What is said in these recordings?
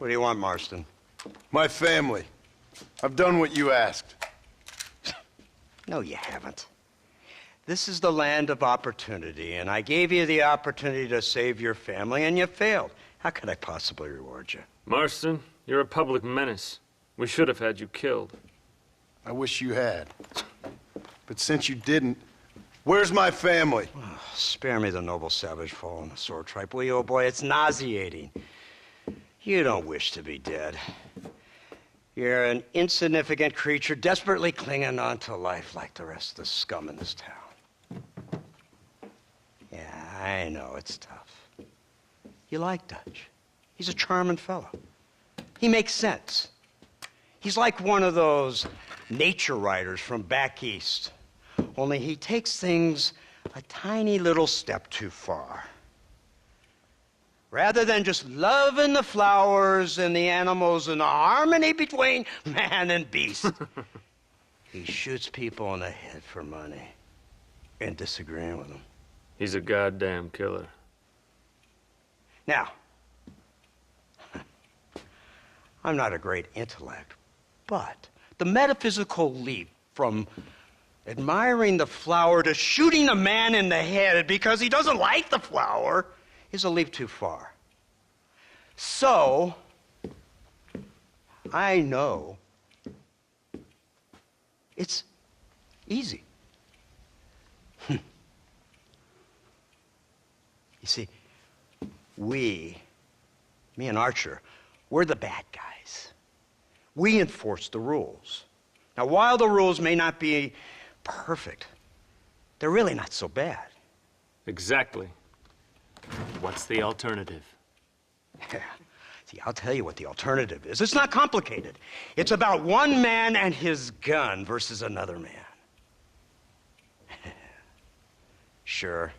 What do you want, Marston? My family. I've done what you asked. No, you haven't. This is the land of opportunity, and I gave you the opportunity to save your family, and you failed. How could I possibly reward you? Marston, you're a public menace. We should have had you killed. I wish you had. But since you didn't, where's my family? Oh, spare me the noble savage fall on the sword tripe, will you, old boy? It's nauseating. You don't wish to be dead. You're an insignificant creature desperately clinging on to life like the rest of the scum in this town. Yeah, I know, it's tough. You like Dutch. He's a charming fellow. He makes sense. He's like one of those nature writers from back east. Only he takes things a tiny little step too far. Rather than just loving the flowers and the animals and the harmony between man and beast, he shoots people in the head for money and disagreeing with them. He's a goddamn killer. Now, I'm not a great intellect, but the metaphysical leap from admiring the flower to shooting a man in the head because he doesn't like the flower is a leap too far. So, I know it's easy. You see, me and Archer, we're the bad guys. We enforce the rules. Now, while the rules may not be perfect, they're really not so bad. Exactly. What's the alternative? Yeah. See, I'll tell you what the alternative is. It's not complicated. It's about one man and his gun versus another man. Sure,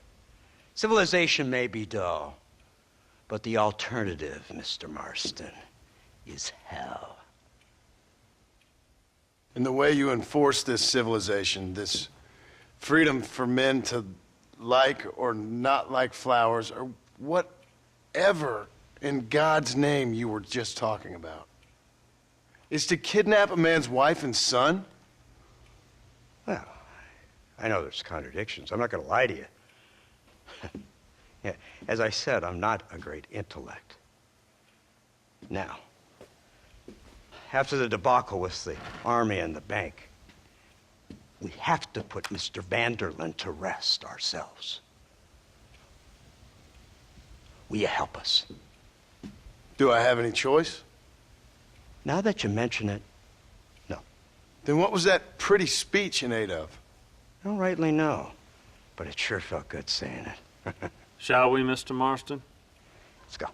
civilization may be dull, but the alternative, Mr. Marston, is hell. And the way you enforce this civilization, this freedom for men to like or not like flowers, or whatever in God's name you were just talking about, is to kidnap a man's wife and son? Well, I know there's contradictions. I'm not going to lie to you. Yeah, as I said, I'm not a great intellect. Now, after the debacle with the army and the bank, we have to put Mr. Vanderlyn to rest ourselves. Will you help us? Do I have any choice? Now that you mention it, no. Then what was that pretty speech in aid of? I don't rightly know, but it sure felt good saying it. Shall we, Mr. Marston? Let's go.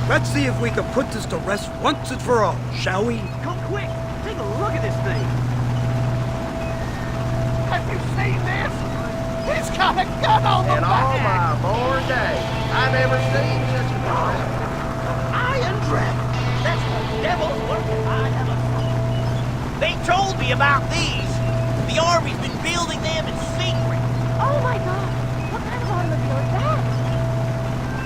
Let's see if we can put this to rest once and for all, shall we? Come quick! Take a look at this thing! Have you seen this? He's got a gun on the In all my born days, I never seen such a thing. Iron Dragon! That's the devil's work if I ever saw. They told me about these. The Army's been building them in secret. Oh my god! What kind of automobile is that?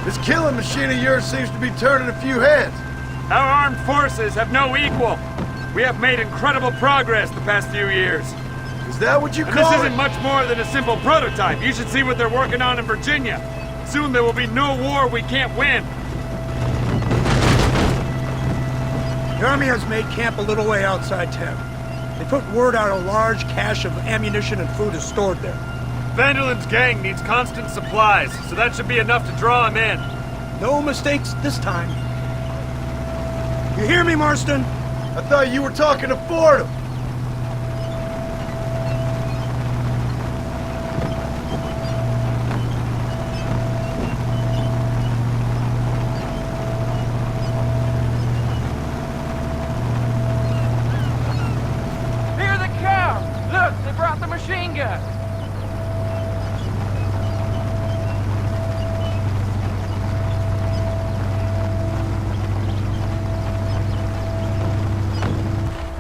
This killing machine of yours seems to be turning a few heads. Our armed forces have no equal. We have made incredible progress the past few years. Is that what you And call this it? isn't much more than a simple prototype. You should see what they're working on in Virginia. Soon there will be no war we can't win. The Army has made camp a little way outside town. They put word out a large cache of ammunition and food is stored there. Vanderlyn's gang needs constant supplies, so that should be enough to draw him in. No mistakes this time. You hear me, Marston? I thought you were talking to Fordham.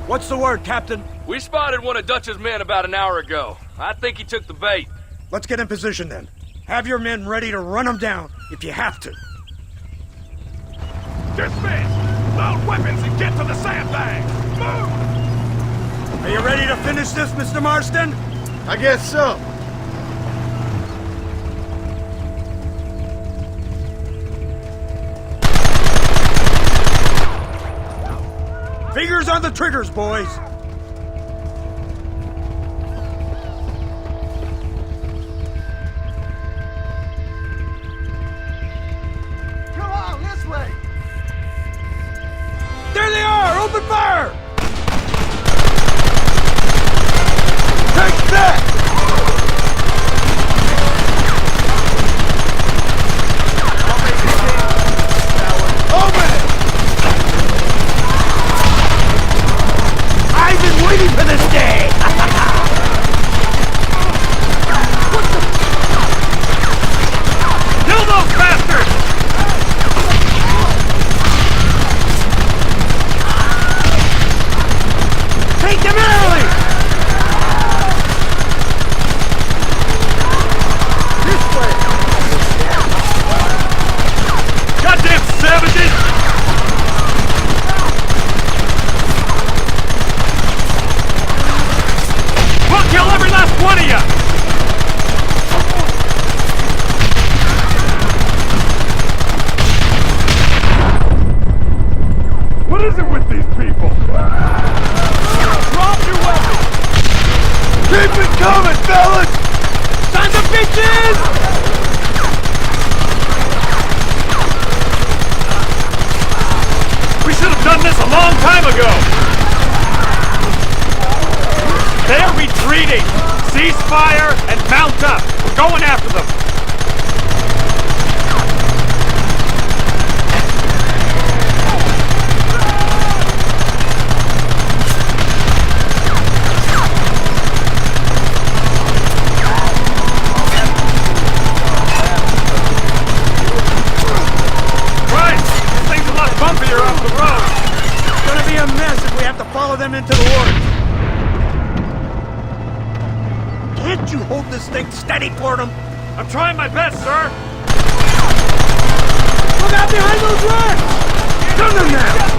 What's the word, Captain? We spotted one of Dutch's men about an hour ago. I think he took the bait. Let's get in position then. Have your men ready to run them down if you have to. Dismiss! Load weapons and get to the sandbags! Move! Are you ready to finish this, Mr. Marston? I guess so. Fingers on the triggers, boys. Come on, this way. There they are! Open fire! Take that! Open it! I've been waiting for this day! Kill those bastards! Take them early! This way! Goddamn savages! We'll kill every last one of you! What is it with these people? Drop your weapons! Keep it coming, fellas! Sons of bitches! We should have done this a long time ago! They're retreating! Cease fire and mount up! We're going after them! Right! This thing's a lot bumpier off the road! It's gonna be a mess if we have to follow them into the woods. Can't you hold this thing steady for them? I'm trying my best, sir! Look out behind those rocks! Done them now!